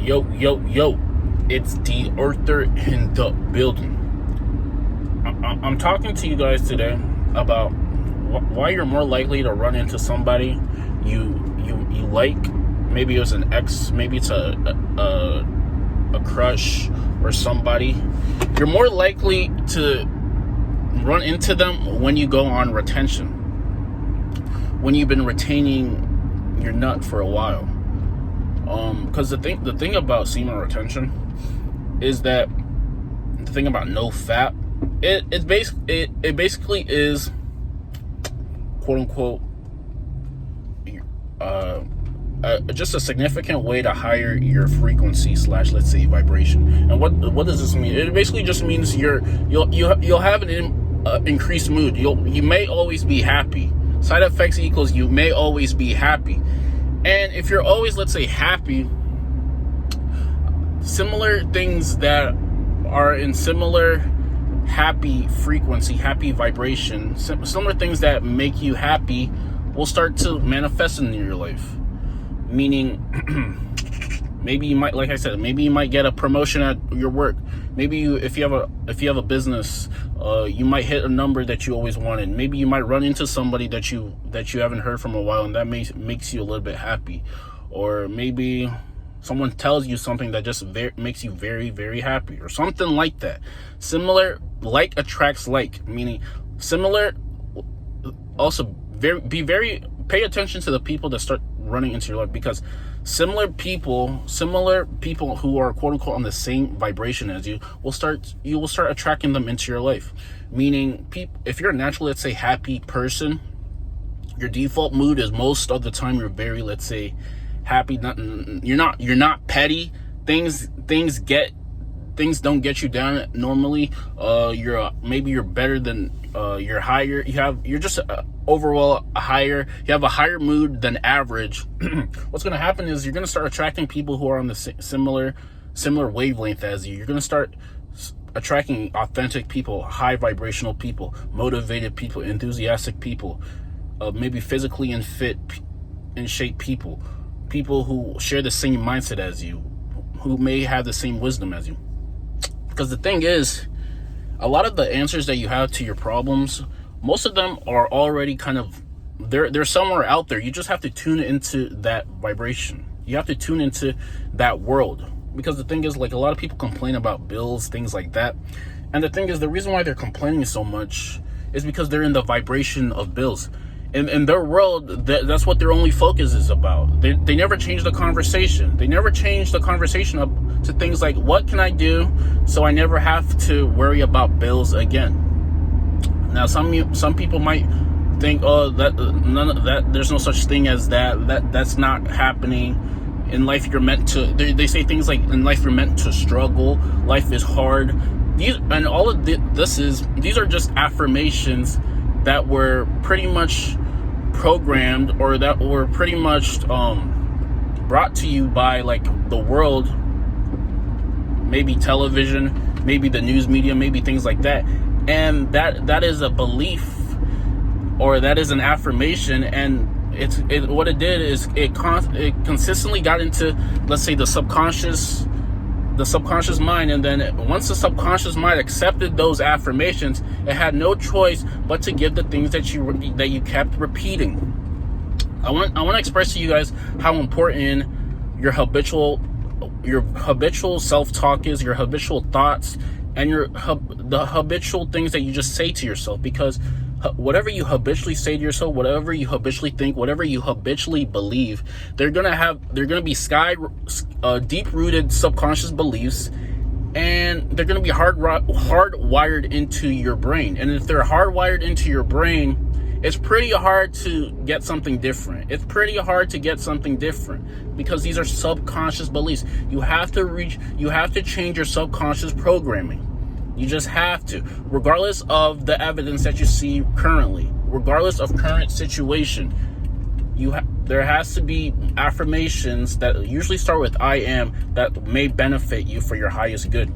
Yo, yo, yo, it's D.Arthur in the building. I'm talking to you guys today about why you're more likely to run into somebody you like. Maybe it was an ex, maybe it's a crush or somebody. You're more likely to run into them when you go on retention, when you've been retaining your nut for a while. Because the thing about semen retention is that the thing about no fap, it basically is, quote unquote, just a significant way to higher your frequency / let's say vibration. And what does this mean? It basically just means you'll have an increased mood. You may always be happy. Side effects equals you may always be happy. And if you're always, let's say, happy, similar things that are in similar happy frequency, happy vibration, similar things that make you happy will start to manifest in your life. Meaning, maybe you might, like I said, maybe you might get a promotion at your work. Maybe if you have a business, you might hit a number that you always wanted. Maybe you might run into somebody that you haven't heard from a while, and that makes you a little bit happy. Or maybe someone tells you something that just makes you very, very happy, or something like that. Similar, like attracts like, meaning similar. Also, pay attention to the people that start running into your life, because similar people who are quote unquote on the same vibration as you will start attracting them into your life. Meaning, if you're a natural, let's say, happy person, your default mood is most of the time you're very, let's say, happy. You're not petty. Things don't get you down normally. You're better than, you're higher. You're just overall higher. You have a higher mood than average. What's going to happen is you're going to start attracting people who are on the similar wavelength as you. You're going to start attracting authentic people, high vibrational people, motivated people, enthusiastic people, maybe physically and fit in shape people who share the same mindset as you, who may have the same wisdom as you. Because the thing is, a lot of the answers that you have to your problems, most of them are already kind of, they're somewhere out there. You just have to tune into that vibration. You have to tune into that world. Because the thing is, like, a lot of people complain about bills, things like that. And the thing is, the reason why they're complaining so much is because they're in the vibration of bills. In their world, that's what their only focus is about. They never change the conversation. They never change the conversation up to things like, what can I do so I never have to worry about bills again? Now, some people might think, oh, that none of that. There's no such thing as that. That's not happening. In life, you're meant to. They say things like, in life, you're meant to struggle. Life is hard. These are just affirmations that were pretty much programmed, or that were pretty much brought to you by, like, the world, maybe television, maybe the news media, maybe things like that. And that is a belief, or that is an affirmation, and what it did is it consistently got into, let's say, the subconscious mind. And then once the subconscious mind accepted those affirmations, it had no choice but to give the things that you kept repeating. I want to express to you guys how important your habitual self-talk is, your habitual thoughts, and the habitual things that you just say to yourself. Because whatever you habitually say to yourself, whatever you habitually think, whatever you habitually believe, they're gonna be deep-rooted subconscious beliefs, and they're gonna be hardwired into your brain. And if they're hardwired into your brain, it's pretty hard to get something different. Because these are subconscious beliefs. You have to change your subconscious programming. You just have to, regardless of the evidence that you see currently, regardless of current situation. There has to be affirmations that usually start with I am, that may benefit you for your highest good.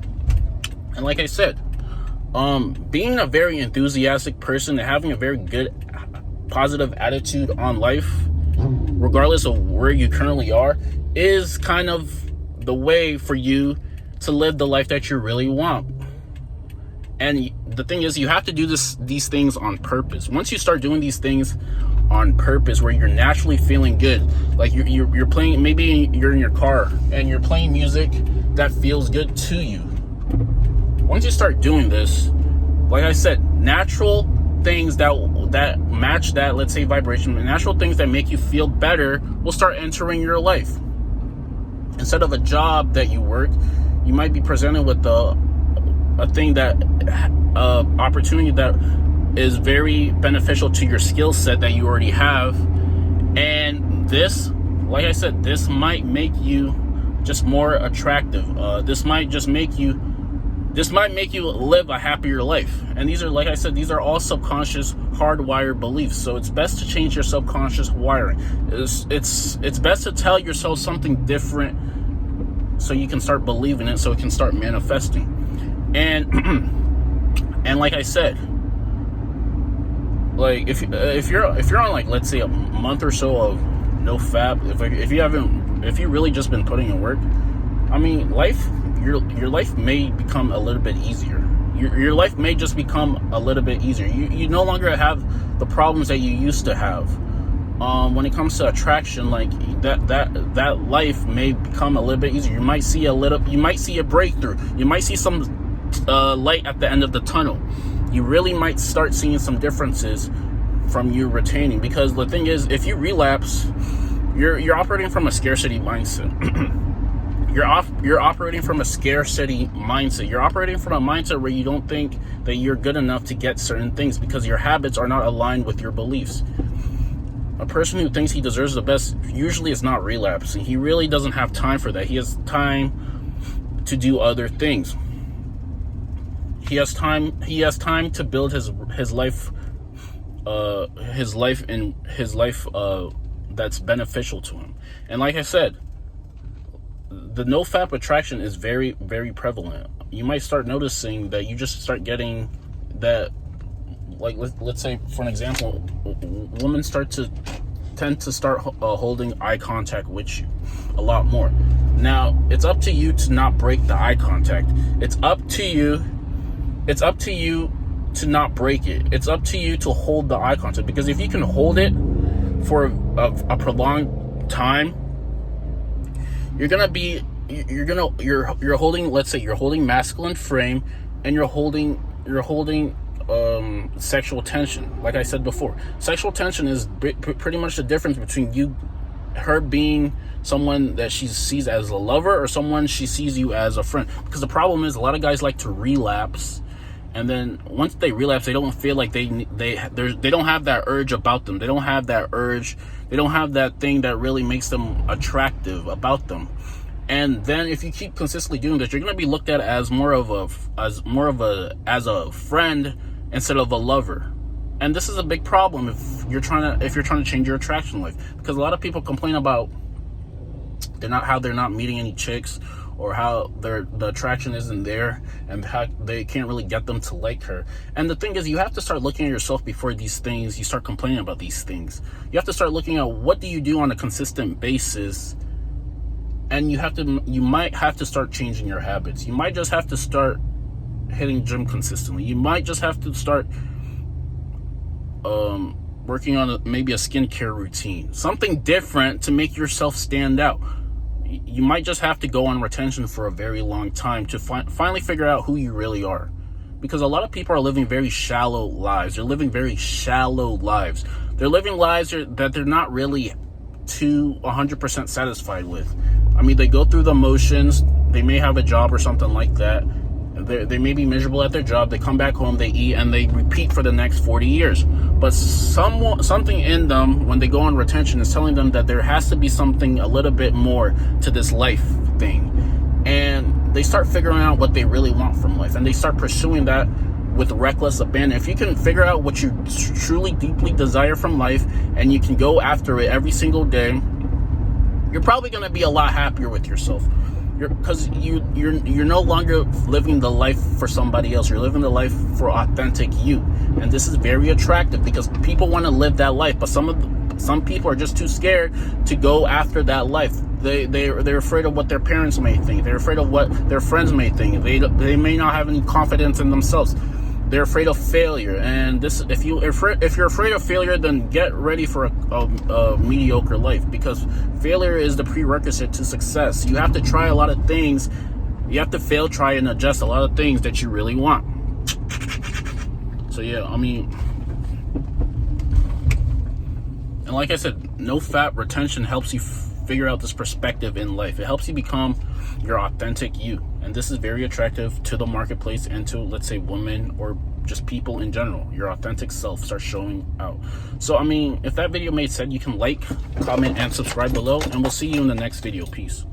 And like I said, being a very enthusiastic person and having a very good, positive attitude on life, regardless of where you currently are, is kind of the way for you to live the life that you really want. And the thing is, you have to do these things on purpose. Once you start doing these things on purpose, where you're naturally feeling good, like you're playing, maybe you're in your car and you're playing music that feels good to you. Once you start doing this, like I said, natural things that match that, let's say, vibration, natural things that make you feel better will start entering your life. Instead of a job that you work, you might be presented with a thing that opportunity that is very beneficial to your skill set that you already have. And this, like I said, this might make you just more attractive. This might make you live a happier life. And these are, like I said, these are all subconscious hardwired beliefs. So it's best to change your subconscious wiring. It's best to tell yourself something different so you can start believing it, so it can start manifesting. And like I said, like if you're on, like, let's say, a month or so of no fap, if you really just been putting in work, I mean, your life may become a little bit easier. Your life may just become a little bit easier. You no longer have the problems that you used to have. When it comes to attraction, like that life may become a little bit easier. You might see a breakthrough. You might see some light at the end of the tunnel. You really might start seeing some differences from you retaining, because the thing is, if you relapse, you're operating from a scarcity mindset. You're operating from a scarcity mindset. You're operating from a mindset where you don't think that you're good enough to get certain things because your habits are not aligned with your beliefs. A person who thinks he deserves the best usually is not relapsing. He really doesn't have time for that. He has time to do other things. He has time to build his life that's beneficial to him. And like I said, the no-fap attraction is very, very prevalent. You might start noticing that you just start getting that, like, let's say, for an example, women tend to start holding eye contact with you a lot more. Now, it's up to you to not break the eye contact. It's up to you to not break it. It's up to you to hold the eye contact, because if you can hold it for a prolonged time, you're holding, let's say, you're holding masculine frame, and you're holding sexual tension. Like I said before, sexual tension is pretty much the difference between her being someone that she sees as a lover or someone she sees you as a friend. Because the problem is, a lot of guys like to relapse, and then once they relapse, they don't feel like they don't have that urge about them. They don't have that urge. They don't have that thing that really makes them attractive about them. And then if you keep consistently doing this, you're going to be looked at as more of a friend instead of a lover. And this is a big problem if you're trying to change your attraction life, because a lot of people complain about how they're not meeting any chicks, or how the attraction isn't there, and how they can't really get them to like her. And the thing is, you have to start looking at yourself before you start complaining about these things. You have to start looking at what do you do on a consistent basis, and you might have to start changing your habits. You might just have to start hitting gym consistently. You might just have to start working on maybe a skincare routine, something different to make yourself stand out. You might just have to go on retention for a very long time to finally figure out who you really are. Because a lot of people are living very shallow lives. They're living very shallow lives. They're living lives that they're not really 100% satisfied with. I mean, they go through the motions. They may have a job or something like that. They may be miserable at their job. They come back home, they eat, and they repeat for the next 40 years. But something in them, when they go on retention, is telling them that there has to be something a little bit more to this life thing. And they start figuring out what they really want from life. And they start pursuing that with reckless abandon. If you can figure out what you truly, deeply desire from life, and you can go after it every single day, you're probably going to be a lot happier with yourself. Because you're no longer living the life for somebody else. You're living the life for authentic you, and this is very attractive because people want to live that life. But some people are just too scared to go after that life. They're afraid of what their parents may think. They're afraid of what their friends may think. They may not have any confidence in themselves. They're afraid of failure. And this, if you're afraid of failure, then get ready for a mediocre life, because failure is the prerequisite to success. You have to try a lot of things. You have to fail, try, and adjust a lot of things that you really want. So yeah, I mean, and like I said, no fat retention helps you figure out this perspective in life. It helps you become your authentic you, and this is very attractive to the marketplace and to, let's say, women or just people in general. Your authentic self starts showing out. So I mean, if that video made sense, you can like, comment, and subscribe below, and we'll see you in the next video. Peace.